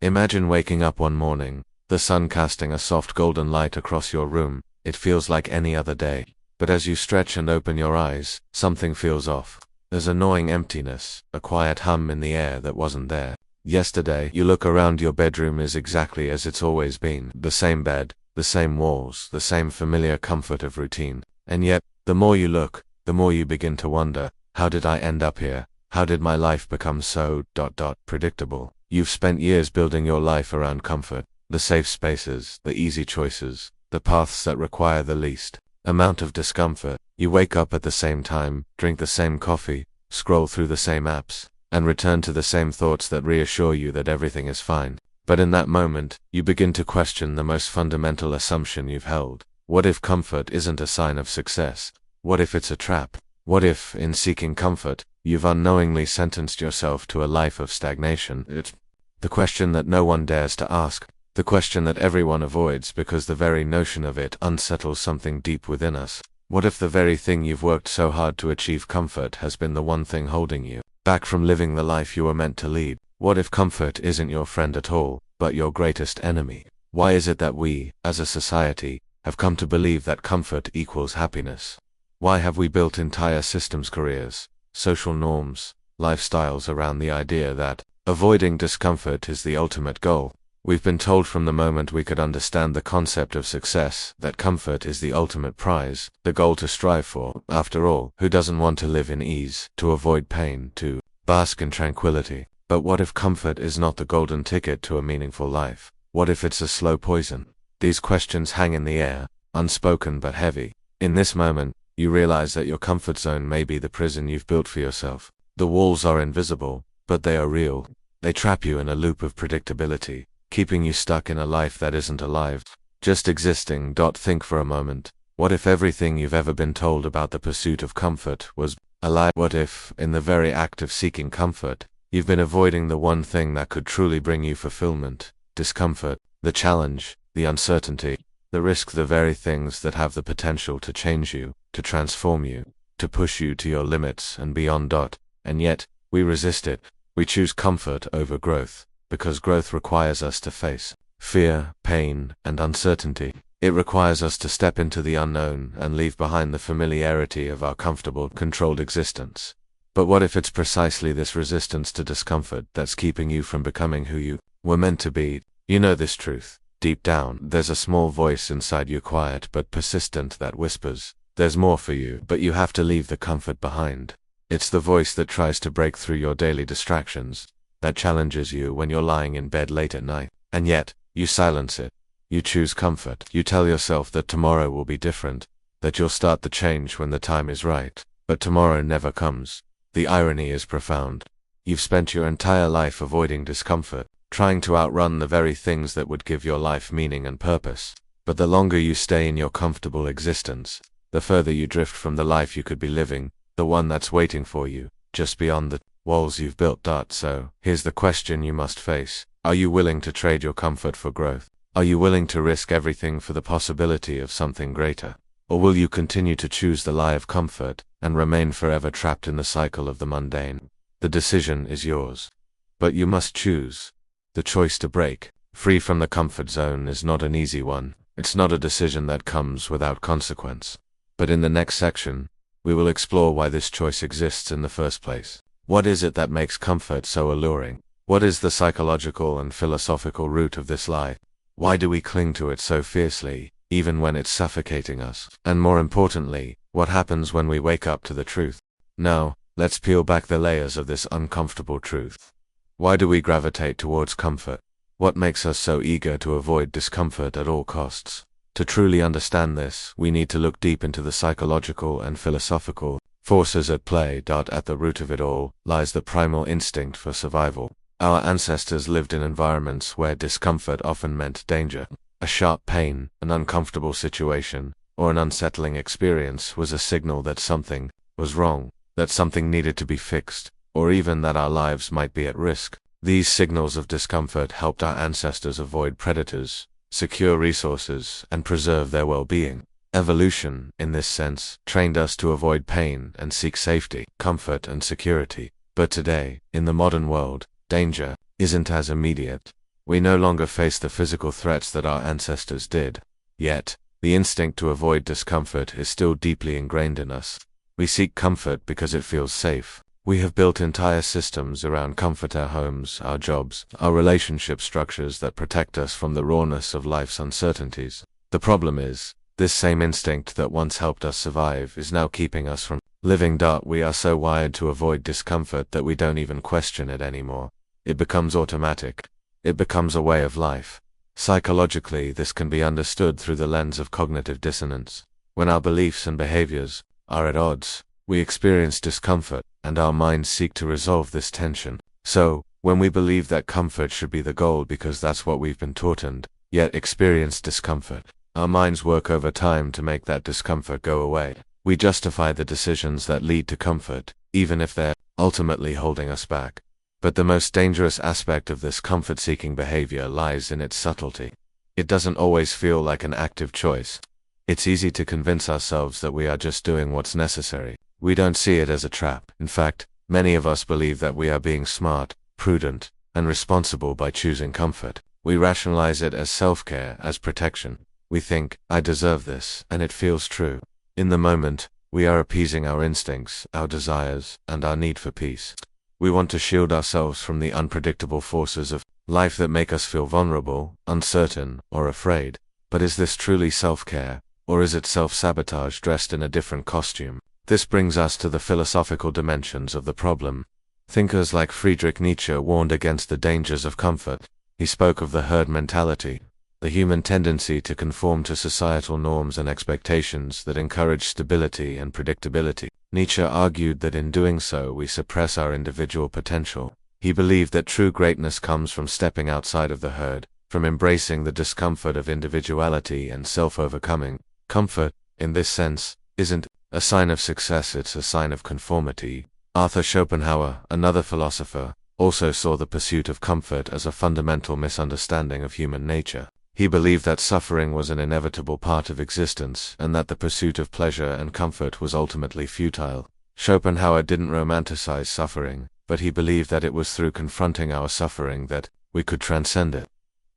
Imagine waking up one morning, the sun casting a soft golden light across your room. It feels like any other day. But as you stretch and open your eyes, something feels off. There's an annoying emptiness, a quiet hum in the air that wasn't there yesterday. You look around, your bedroom is exactly as it's always been. The same bed, the same walls, the same familiar comfort of routine. And yet, the more you look, the more you begin to wonder, how did I end up here? How did my life become so predictable? You've spent years building your life around comfort, the safe spaces, the easy choices, the paths that require the least amount of discomfort. You wake up at the same time, drink the same coffee, scroll through the same apps, and return to the same thoughts that reassure you that everything is fine. But in that moment, you begin to question the most fundamental assumption you've held. What if comfort isn't a sign of success? What if it's a trap? What if, in seeking comfort, you've unknowingly sentenced yourself to a life of stagnation? It's the question that no one dares to ask, the question that everyone avoids because the very notion of it unsettles something deep within us. What if the very thing you've worked so hard to achieve, comfort, has been the one thing holding you back from living the life you were meant to lead? What if comfort isn't your friend at all, but your greatest enemy? Why is it that we, as a society, have come to believe that comfort equals happiness? Why have we built entire systems, careers, social norms, lifestyles around the idea that avoiding discomfort is the ultimate goal? We've been told from the moment we could understand the concept of success that comfort is the ultimate prize, the goal to strive for. After all, who doesn't want to live in ease, to avoid pain, to bask in tranquility? But what if comfort is not the golden ticket to a meaningful life? What if it's a slow poison? These questions hang in the air, unspoken but heavy. In this moment, you realize that your comfort zone may be the prison you've built for yourself. The walls are invisible, but they are real. They trap you in a loop of predictability, keeping you stuck in a life that isn't alive, just existing. Think for a moment. What if everything you've ever been told about the pursuit of comfort was a lie? What if, in the very act of seeking comfort, you've been avoiding the one thing that could truly bring you fulfillment, discomfort, the challenge, the uncertainty, the risk, the very things that have the potential to change you, to transform you, to push you to your limits and beyond. And yet, we resist it. We choose comfort over growth, because growth requires us to face fear, pain, and uncertainty. It requires us to step into the unknown and leave behind the familiarity of our comfortable, controlled existence. But what if it's precisely this resistance to discomfort that's keeping you from becoming who you were meant to be? You know this truth. Deep down, there's a small voice inside you, quiet but persistent, that whispers, there's more for you, but you have to leave the comfort behind. It's the voice that tries to break through your daily distractions, that challenges you when you're lying in bed late at night. And yet, you silence it. You choose comfort. You tell yourself that tomorrow will be different, that you'll start the change when the time is right. But tomorrow never comes. The irony is profound. You've spent your entire life avoiding discomfort, trying to outrun the very things that would give your life meaning and purpose. But the longer you stay in your comfortable existence, the further you drift from the life you could be living, the one that's waiting for you, just beyond the walls you've built. So, here's the question you must face. Are you willing to trade your comfort for growth? Are you willing to risk everything for the possibility of something greater? Or will you continue to choose the lie of comfort and remain forever trapped in the cycle of the mundane? The decision is yours. But you must choose. The choice to break free from the comfort zone is not an easy one. It's not a decision that comes without consequence. But in the next section, we will explore why this choice exists in the first place. What is it that makes comfort so alluring? What is the psychological and philosophical root of this lie? Why do we cling to it so fiercely, even when it's suffocating us? And more importantly, what happens when we wake up to the truth? Now, let's peel back the layers of this uncomfortable truth. Why do we gravitate towards comfort? What makes us so eager to avoid discomfort at all costs? To truly understand this, we need to look deep into the psychological and philosophical forces at play. At the root of it all lies the primal instinct for survival. Our ancestors lived in environments where discomfort often meant danger. A sharp pain, an uncomfortable situation, or an unsettling experience was a signal that something was wrong, that something needed to be fixed, or even that our lives might be at risk. These signals of discomfort helped our ancestors avoid predators, secure resources, and preserve their well-being. Evolution, in this sense, trained us to avoid pain and seek safety, comfort, and security. But today, in the modern world, danger isn't as immediate. We no longer face the physical threats that our ancestors did. Yet, the instinct to avoid discomfort is still deeply ingrained in us. We seek comfort because it feels safe. We have built entire systems around comfort: our homes, our jobs, our relationship structures that protect us from the rawness of life's uncertainties. The problem is, this same instinct that once helped us survive is now keeping us from living. We are so wired to avoid discomfort that we don't even question it anymore. It becomes automatic. It becomes a way of life. Psychologically, this can be understood through the lens of cognitive dissonance. When our beliefs and behaviors are at odds, we experience discomfort, and our minds seek to resolve this tension. So, when we believe that comfort should be the goal because that's what we've been taught and yet experience discomfort, our minds work overtime to make that discomfort go away. We justify the decisions that lead to comfort, even if they're ultimately holding us back. But the most dangerous aspect of this comfort-seeking behavior lies in its subtlety. It doesn't always feel like an active choice. It's easy to convince ourselves that we are just doing what's necessary. We don't see it as a trap. In fact, many of us believe that we are being smart, prudent, and responsible by choosing comfort. We rationalize it as self-care, as protection. We think, I deserve this, and it feels true. In the moment, we are appeasing our instincts, our desires, and our need for peace. We want to shield ourselves from the unpredictable forces of life that make us feel vulnerable, uncertain, or afraid. But is this truly self-care, or is it self-sabotage dressed in a different costume? This brings us to the philosophical dimensions of the problem. Thinkers like Friedrich Nietzsche warned against the dangers of comfort. He spoke of the herd mentality, the human tendency to conform to societal norms and expectations that encourage stability and predictability. Nietzsche argued that in doing so we suppress our individual potential. He believed that true greatness comes from stepping outside of the herd, from embracing the discomfort of individuality and self-overcoming. Comfort, in this sense, isn't a sign of success, it's a sign of conformity. Arthur Schopenhauer, another philosopher, also saw the pursuit of comfort as a fundamental misunderstanding of human nature. He believed that suffering was an inevitable part of existence and that the pursuit of pleasure and comfort was ultimately futile. Schopenhauer didn't romanticize suffering, but he believed that it was through confronting our suffering that we could transcend it.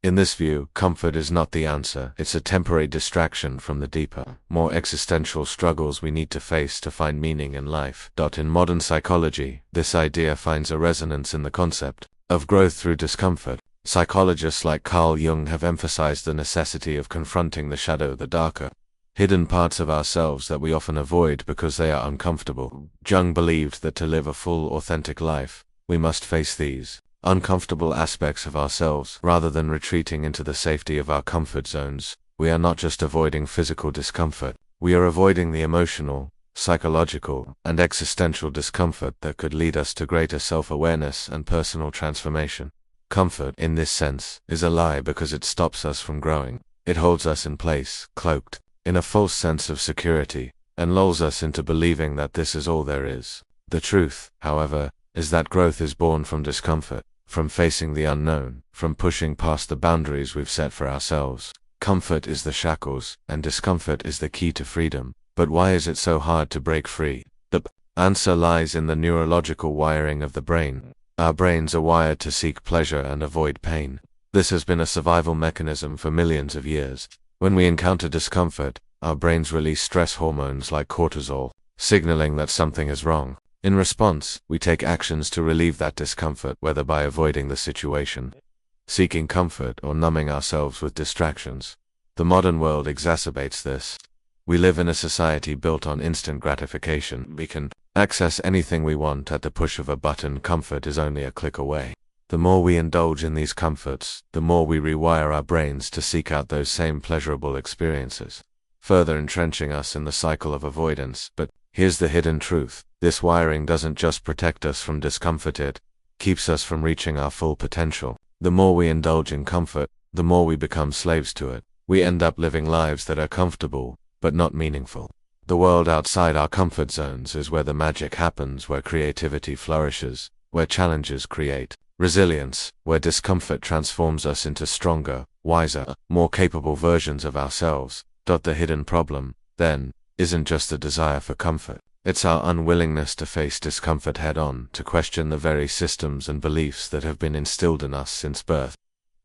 In this view, comfort is not the answer, it's a temporary distraction from the deeper, more existential struggles we need to face to find meaning in life. In modern psychology, this idea finds a resonance in the concept of growth through discomfort. Psychologists like Carl Jung have emphasized the necessity of confronting the shadow, the darker, hidden parts of ourselves that we often avoid because they are uncomfortable. Jung believed that to live a full, authentic life, we must face these uncomfortable aspects of ourselves. Rather than retreating into the safety of our comfort zones, we are not just avoiding physical discomfort, we are avoiding the emotional, psychological, and existential discomfort that could lead us to greater self-awareness and personal transformation. Comfort, in this sense, is a lie because it stops us from growing. It holds us in place, cloaked in a false sense of security, and lulls us into believing that this is all there is. The truth, however, is that growth is born from discomfort, from facing the unknown, from pushing past the boundaries we've set for ourselves. Comfort is the shackles, and discomfort is the key to freedom. But why is it so hard to break free? The answer lies in the neurological wiring of the brain. Our brains are wired to seek pleasure and avoid pain. This has been a survival mechanism for millions of years. When we encounter discomfort, our brains release stress hormones like cortisol, signaling that something is wrong. In response, we take actions to relieve that discomfort, whether by avoiding the situation, seeking comfort, or numbing ourselves with distractions. The modern world exacerbates this. We live in a society built on instant gratification. We can access anything we want at the push of a button. Comfort is only a click away. The more we indulge in these comforts, the more we rewire our brains to seek out those same pleasurable experiences, further entrenching us in the cycle of avoidance. But here's the hidden truth. This wiring doesn't just protect us from discomfort, it keeps us from reaching our full potential. The more we indulge in comfort, the more we become slaves to it. We end up living lives that are comfortable, but not meaningful. The world outside our comfort zones is where the magic happens, where creativity flourishes, where challenges create resilience, where discomfort transforms us into stronger, wiser, more capable versions of ourselves. The hidden problem, then, isn't just the desire for comfort. It's our unwillingness to face discomfort head-on, to question the very systems and beliefs that have been instilled in us since birth.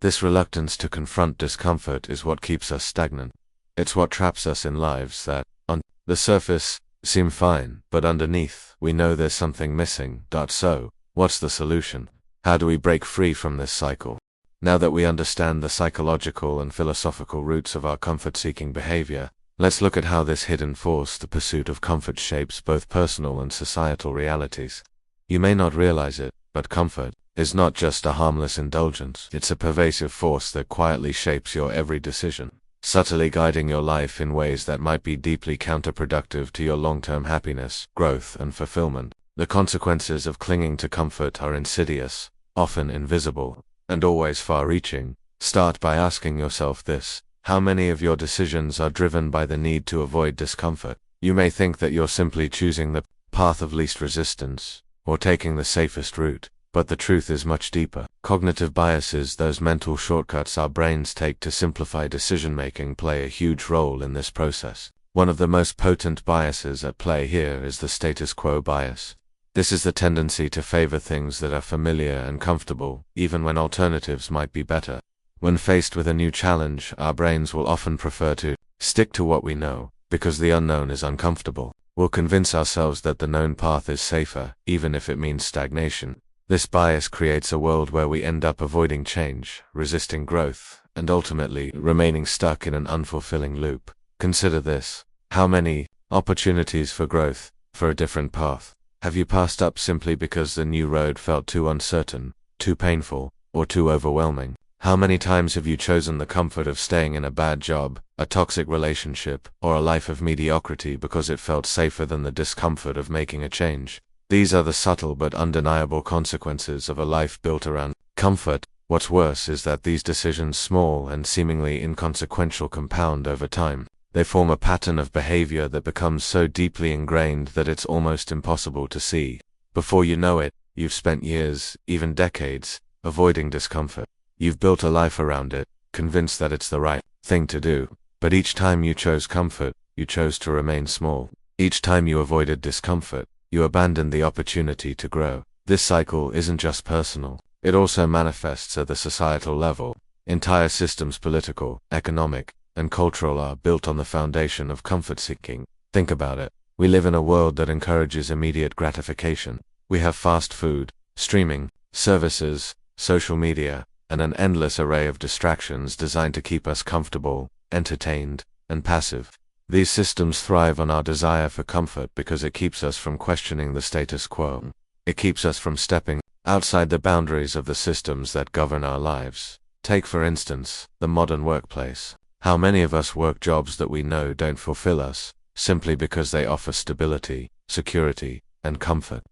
This reluctance to confront discomfort is what keeps us stagnant. It's what traps us in lives that, on the surface, seem fine, but underneath, we know there's something missing. So, what's the solution? How do we break free from this cycle? Now that we understand the psychological and philosophical roots of our comfort-seeking behavior, let's look at how this hidden force, the pursuit of comfort, shapes both personal and societal realities. You may not realize it, but comfort is not just a harmless indulgence. It's a pervasive force that quietly shapes your every decision, subtly guiding your life in ways that might be deeply counterproductive to your long-term happiness, growth, and fulfillment. The consequences of clinging to comfort are insidious, often invisible, and always far-reaching. Start by asking yourself this: how many of your decisions are driven by the need to avoid discomfort? You may think that you're simply choosing the path of least resistance, or taking the safest route, but the truth is much deeper. Cognitive biases, those mental shortcuts our brains take to simplify decision-making, play a huge role in this process. One of the most potent biases at play here is the status quo bias. This is the tendency to favor things that are familiar and comfortable, even when alternatives might be better. When faced with a new challenge, our brains will often prefer to stick to what we know, because the unknown is uncomfortable. We'll convince ourselves that the known path is safer, even if it means stagnation. This bias creates a world where we end up avoiding change, resisting growth, and ultimately remaining stuck in an unfulfilling loop. Consider this: how many opportunities for growth, for a different path, have you passed up simply because the new road felt too uncertain, too painful, or too overwhelming? How many times have you chosen the comfort of staying in a bad job, a toxic relationship, or a life of mediocrity because it felt safer than the discomfort of making a change? These are the subtle but undeniable consequences of a life built around comfort. What's worse is that these decisions, small and seemingly inconsequential, compound over time. They form a pattern of behavior that becomes so deeply ingrained that it's almost impossible to see. Before you know it, you've spent years, even decades, avoiding discomfort. You've built a life around it, convinced that it's the right thing to do. But each time you chose comfort, you chose to remain small. Each time you avoided discomfort, you abandoned the opportunity to grow. This cycle isn't just personal. It also manifests at the societal level. Entire systems, political, economic, and cultural, are built on the foundation of comfort seeking. Think about it. We live in a world that encourages immediate gratification. We have fast food, streaming services, social media, and an endless array of distractions designed to keep us comfortable, entertained, and passive. These systems thrive on our desire for comfort because it keeps us from questioning the status quo. It keeps us from stepping outside the boundaries of the systems that govern our lives. Take, for instance, the modern workplace. How many of us work jobs that we know don't fulfill us, simply because they offer stability, security, and comfort?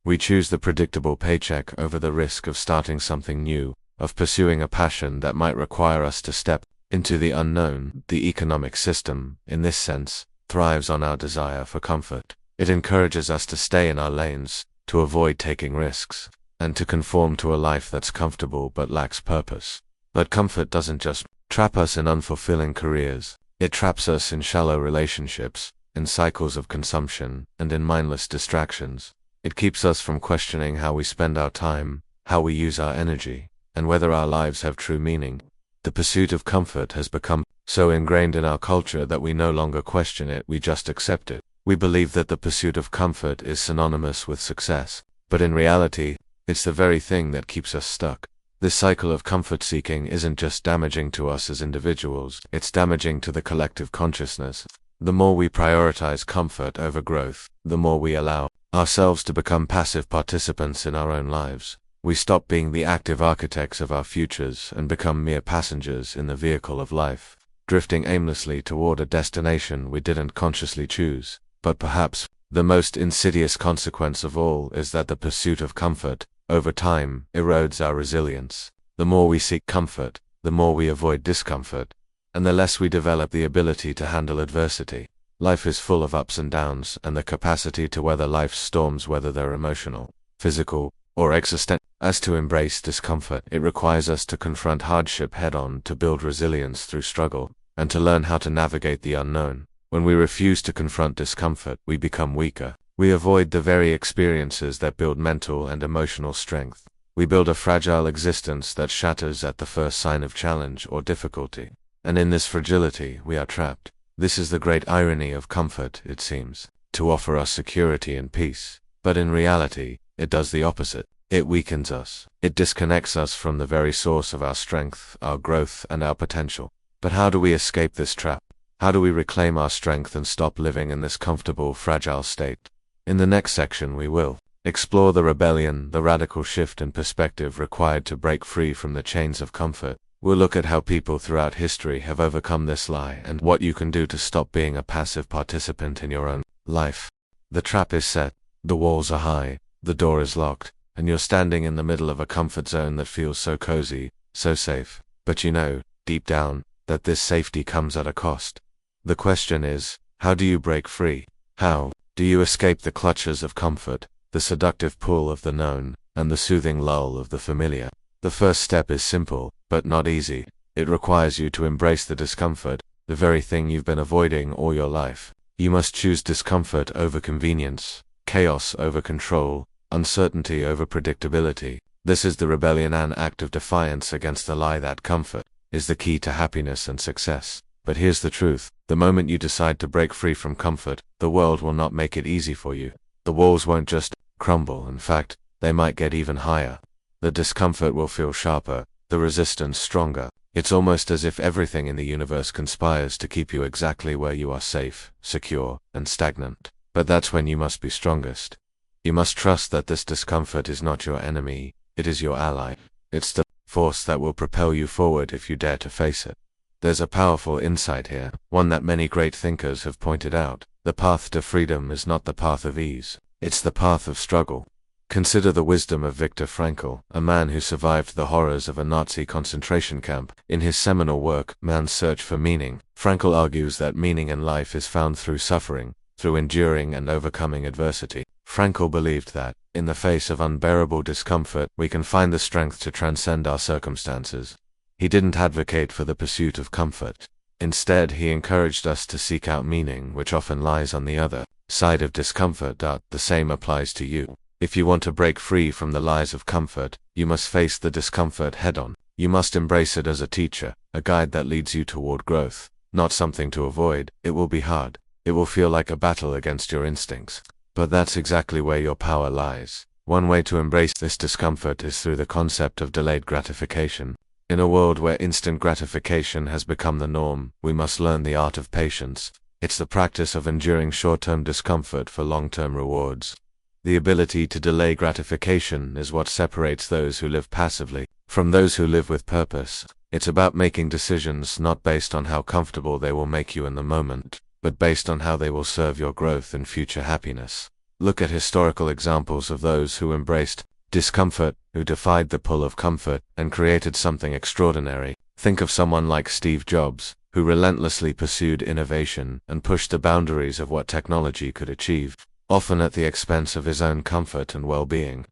We choose the predictable paycheck over the risk of starting something new, of pursuing a passion that might require us to step into the unknown. The economic system, in this sense, thrives on our desire for comfort. It encourages us to stay in our lanes, to avoid taking risks, and to conform to a life that's comfortable but lacks purpose. But comfort doesn't just trap us in unfulfilling careers. It traps us in shallow relationships, in cycles of consumption, and in mindless distractions. It keeps us from questioning how we spend our time, how we use our energy, and whether our lives have true meaning. The pursuit of comfort has become so ingrained in our culture that we no longer question it, we just accept it. We believe that the pursuit of comfort is synonymous with success, but in reality, it's the very thing that keeps us stuck. This cycle of comfort seeking isn't just damaging to us as individuals, it's damaging to the collective consciousness. The more we prioritize comfort over growth, the more we allow ourselves to become passive participants in our own lives. We stop being the active architects of our futures and become mere passengers in the vehicle of life, drifting aimlessly toward a destination we didn't consciously choose. But perhaps the most insidious consequence of all is that the pursuit of comfort, over time, erodes our resilience. The more we seek comfort, the more we avoid discomfort, and the less we develop the ability to handle adversity. Life is full of ups and downs, and the capacity to weather life's storms, whether they're emotional, physical, or existential. As to embrace discomfort, it requires us to confront hardship head-on, to build resilience through struggle, and to learn how to navigate the unknown. When we refuse to confront discomfort, we become weaker. We avoid the very experiences that build mental and emotional strength. We build a fragile existence that shatters at the first sign of challenge or difficulty. And in this fragility, we are trapped. This is the great irony of comfort, it seems, to offer us security and peace. But in reality, it does the opposite. It weakens us. It disconnects us from the very source of our strength, our growth, and our potential. But how do we escape this trap? How do we reclaim our strength and stop living in this comfortable, fragile state? In the next section we will explore the rebellion, the radical shift in perspective required to break free from the chains of comfort. We'll look at how people throughout history have overcome this lie and what you can do to stop being a passive participant in your own life. The trap is set, the walls are high, the door is locked, and you're standing in the middle of a comfort zone that feels so cozy, so safe. But you know, deep down, that this safety comes at a cost. The question is, how do you break free? How do you escape the clutches of comfort, the seductive pull of the known, and the soothing lull of the familiar? The first step is simple, but not easy. It requires you to embrace the discomfort, the very thing you've been avoiding all your life. You must choose discomfort over convenience, chaos over control, uncertainty over predictability. This is the rebellion, an act of defiance against the lie that comfort is the key to happiness and success. But here's the truth. The moment you decide to break free from comfort, the world will not make it easy for you. The walls won't just crumble. In fact, they might get even higher. The discomfort will feel sharper, the resistance stronger. It's almost as if everything in the universe conspires to keep you exactly where you are, safe, secure, and stagnant. But that's when you must be strongest. You must trust that this discomfort is not your enemy, it is your ally. It's the force that will propel you forward if you dare to face it. There's a powerful insight here, one that many great thinkers have pointed out. The path to freedom is not the path of ease, it's the path of struggle. Consider the wisdom of Viktor Frankl, a man who survived the horrors of a Nazi concentration camp. In his seminal work, Man's Search for Meaning, Frankl argues that meaning in life is found through suffering, through enduring and overcoming adversity. Frankl believed that, in the face of unbearable discomfort, we can find the strength to transcend our circumstances. He didn't advocate for the pursuit of comfort. Instead, he encouraged us to seek out meaning, which often lies on the other side of discomfort. The same applies to you. If you want to break free from the lies of comfort, you must face the discomfort head-on. You must embrace it as a teacher, a guide that leads you toward growth, not something to avoid. It will be hard. It will feel like a battle against your instincts. But that's exactly where your power lies. One way to embrace this discomfort is through the concept of delayed gratification. In a world where instant gratification has become the norm, we must learn the art of patience. It's the practice of enduring short-term discomfort for long-term rewards. The ability to delay gratification is what separates those who live passively from those who live with purpose. It's about making decisions not based on how comfortable they will make you in the moment, but based on how they will serve your growth and future happiness. Look at historical examples of those who embraced discomfort, who defied the pull of comfort, and created something extraordinary. Think of someone like Steve Jobs, who relentlessly pursued innovation and pushed the boundaries of what technology could achieve, often at the expense of his own comfort and well-being.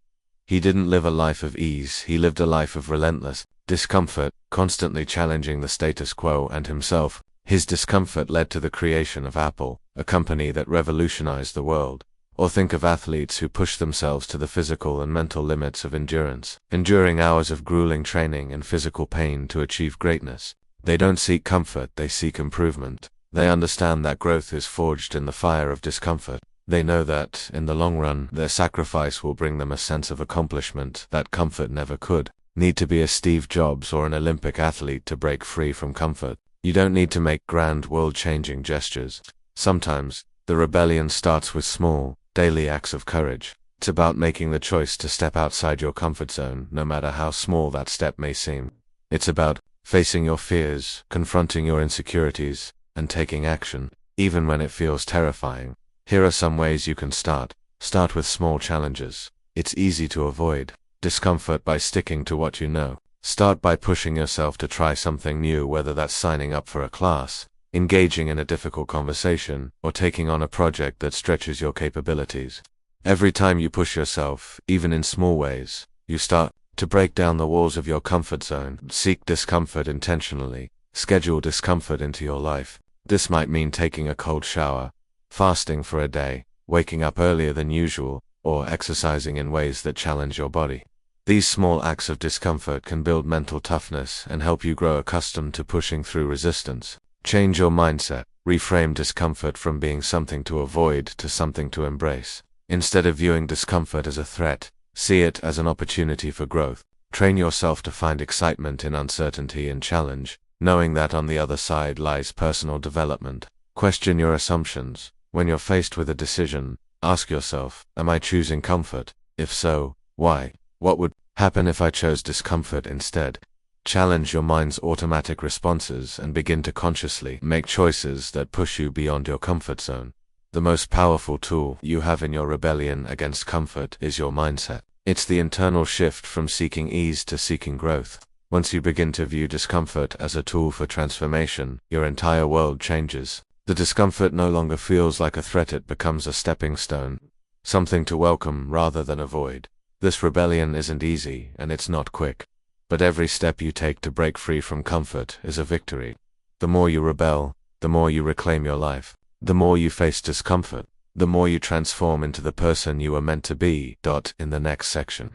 He didn't live a life of ease, he lived a life of relentless discomfort, constantly challenging the status quo and himself. His discomfort led to the creation of Apple, a company that revolutionized the world. Or think of athletes who push themselves to the physical and mental limits of endurance, enduring hours of grueling training and physical pain to achieve greatness. They don't seek comfort, they seek improvement. They understand that growth is forged in the fire of discomfort. They know that, in the long run, their sacrifice will bring them a sense of accomplishment that comfort never could. Need to be a Steve Jobs or an Olympic athlete to break free from comfort. You don't need to make grand, world-changing gestures. Sometimes, the rebellion starts with small, daily acts of courage. It's about making the choice to step outside your comfort zone, no matter how small that step may seem. It's about facing your fears, confronting your insecurities, and taking action, even when it feels terrifying. Here are some ways you can start. Start with small challenges. It's easy to avoid discomfort by sticking to what you know. Start by pushing yourself to try something new, whether that's signing up for a class, engaging in a difficult conversation, or taking on a project that stretches your capabilities. Every time you push yourself, even in small ways, you start to break down the walls of your comfort zone. Seek discomfort intentionally. Schedule discomfort into your life. This might mean taking a cold shower, fasting for a day, waking up earlier than usual, or exercising in ways that challenge your body. These small acts of discomfort can build mental toughness and help you grow accustomed to pushing through resistance. Change your mindset. Reframe discomfort from being something to avoid to something to embrace. Instead of viewing discomfort as a threat, see it as an opportunity for growth. Train yourself to find excitement in uncertainty and challenge, knowing that on the other side lies personal development. Question your assumptions. When you're faced with a decision, ask yourself, am I choosing comfort? If so, why? What would happen if I chose discomfort instead? Challenge your mind's automatic responses and begin to consciously make choices that push you beyond your comfort zone. The most powerful tool you have in your rebellion against comfort is your mindset. It's the internal shift from seeking ease to seeking growth. Once you begin to view discomfort as a tool for transformation, your entire world changes. The discomfort no longer feels like a threat, it becomes a stepping stone, something to welcome rather than avoid. This rebellion isn't easy, and it's not quick. But every step you take to break free from comfort is a victory. The more you rebel, the more you reclaim your life. The more you face discomfort, the more you transform into the person you were meant to be. In the next section,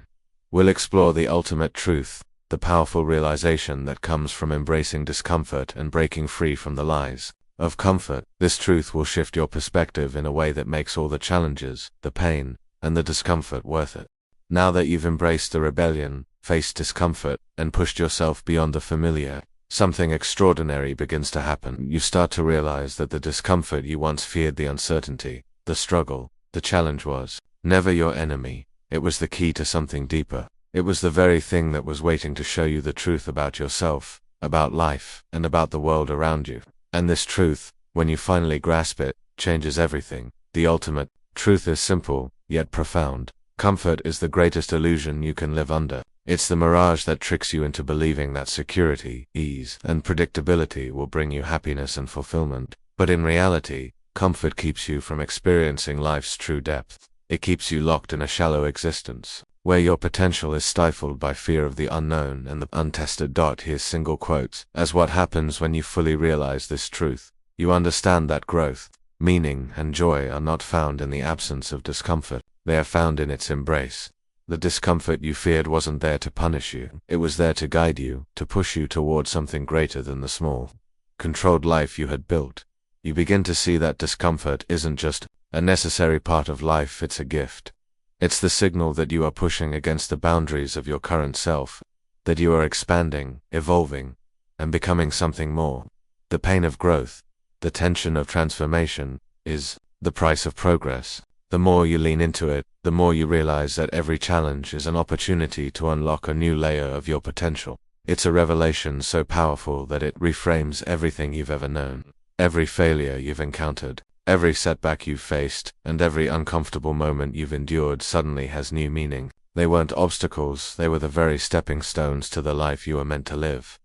we'll explore the ultimate truth, the powerful realization that comes from embracing discomfort and breaking free from the lies of comfort. This truth will shift your perspective in a way that makes all the challenges, the pain, and the discomfort worth it. Now that you've embraced the rebellion, faced discomfort, and pushed yourself beyond the familiar, something extraordinary begins to happen. You start to realize that the discomfort you once feared, the uncertainty, the struggle, the challenge was never your enemy. It was the key to something deeper. It was the very thing that was waiting to show you the truth about yourself, about life, and about the world around you. And this truth, when you finally grasp it, changes everything. The ultimate truth is simple, yet profound. Comfort is the greatest illusion you can live under. It's the mirage that tricks you into believing that security, ease, and predictability will bring you happiness and fulfillment. But in reality, comfort keeps you from experiencing life's true depth. It keeps you locked in a shallow existence, where your potential is stifled by fear of the unknown and the untested. Here's single quotes. As what happens when you fully realize this truth, you understand that growth, meaning, and joy are not found in the absence of discomfort. They are found in its embrace. The discomfort you feared wasn't there to punish you. It was there to guide you, to push you toward something greater than the small, controlled life you had built. You begin to see that discomfort isn't just a necessary part of life, it's a gift. It's the signal that you are pushing against the boundaries of your current self, that you are expanding, evolving, and becoming something more. The pain of growth, the tension of transformation, is the price of progress. The more you lean into it, the more you realize that every challenge is an opportunity to unlock a new layer of your potential. It's a revelation so powerful that it reframes everything you've ever known. Every failure you've encountered, every setback you've faced, and every uncomfortable moment you've endured suddenly has new meaning. They weren't obstacles, they were the very stepping stones to the life you were meant to live.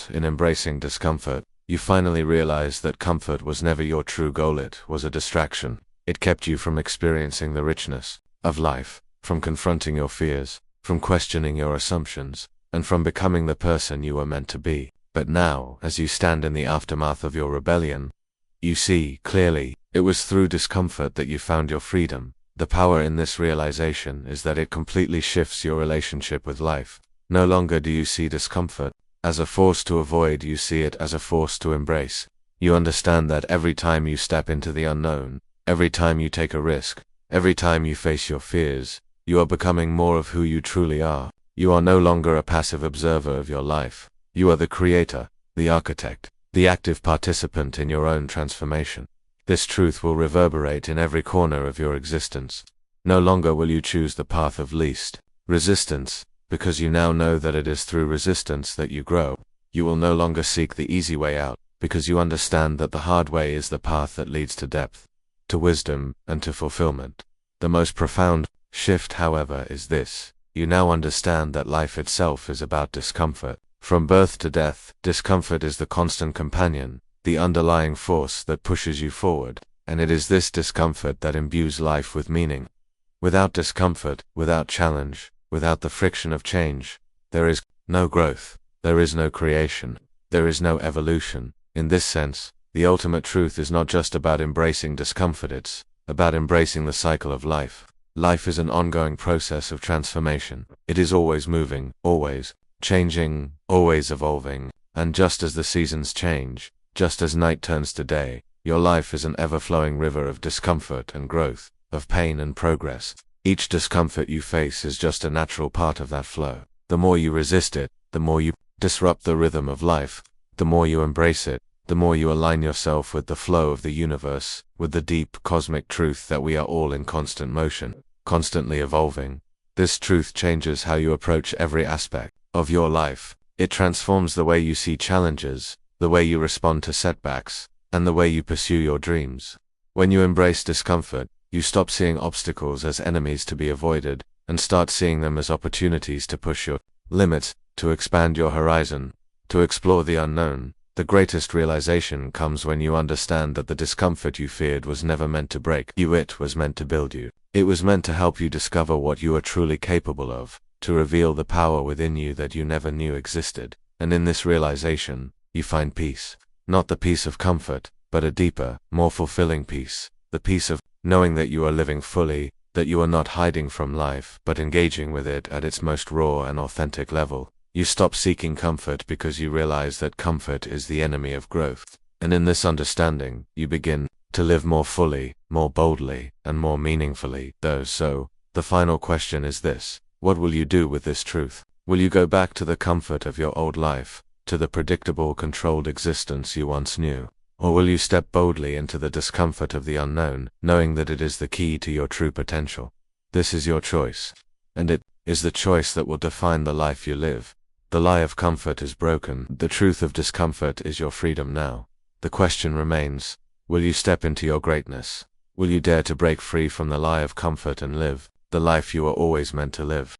In embracing discomfort, you finally realize that comfort was never your true goal, it was a distraction. It kept you from experiencing the richness of life, from confronting your fears, from questioning your assumptions, and from becoming the person you were meant to be. But now, as you stand in the aftermath of your rebellion, you see clearly, it was through discomfort that you found your freedom. The power in this realization is that it completely shifts your relationship with life. No longer do you see discomfort as a force to avoid, you see it as a force to embrace. You understand that every time you step into the unknown, every time you take a risk, every time you face your fears, you are becoming more of who you truly are. You are no longer a passive observer of your life. You are the creator, the architect, the active participant in your own transformation. This truth will reverberate in every corner of your existence. No longer will you choose the path of least resistance, because you now know that it is through resistance that you grow. You will no longer seek the easy way out, because you understand that the hard way is the path that leads to depth, to wisdom, and to fulfillment. The most profound shift, however, is this. You now understand that life itself is about discomfort. From birth to death, discomfort is the constant companion, the underlying force that pushes you forward, and it is this discomfort that imbues life with meaning. Without discomfort, without challenge, without the friction of change, there is no growth, there is no creation, there is no evolution. In this sense, the ultimate truth is not just about embracing discomfort, it's about embracing the cycle of life. Life is an ongoing process of transformation. It is always moving, always changing, always evolving, and just as the seasons change, just as night turns to day, your life is an ever-flowing river of discomfort and growth, of pain and progress. Each discomfort you face is just a natural part of that flow. The more you resist it, the more you disrupt the rhythm of life. The more you embrace it, the more you align yourself with the flow of the universe, with the deep cosmic truth that we are all in constant motion, constantly evolving. This truth changes how you approach every aspect of your life. It transforms the way you see challenges, the way you respond to setbacks, and the way you pursue your dreams. When you embrace discomfort, you stop seeing obstacles as enemies to be avoided, and start seeing them as opportunities to push your limits, to expand your horizon, to explore the unknown. The greatest realization comes when you understand that the discomfort you feared was never meant to break you, it was meant to build you. It was meant to help you discover what you are truly capable of, to reveal the power within you that you never knew existed. And in this realization, you find peace. Not the peace of comfort, but a deeper, more fulfilling peace. The peace of knowing that you are living fully, that you are not hiding from life, but engaging with it at its most raw and authentic level. You stop seeking comfort because you realize that comfort is the enemy of growth. And in this understanding, you begin to live more fully, more boldly, and more meaningfully. So, the final question is this: what will you do with this truth? Will you go back to the comfort of your old life, to the predictable, controlled existence you once knew? Or will you step boldly into the discomfort of the unknown, knowing that it is the key to your true potential? This is your choice. And it is the choice that will define the life you live. The lie of comfort is broken. The truth of discomfort is your freedom now. The question remains: will you step into your greatness? Will you dare to break free from the lie of comfort and live the life you were always meant to live?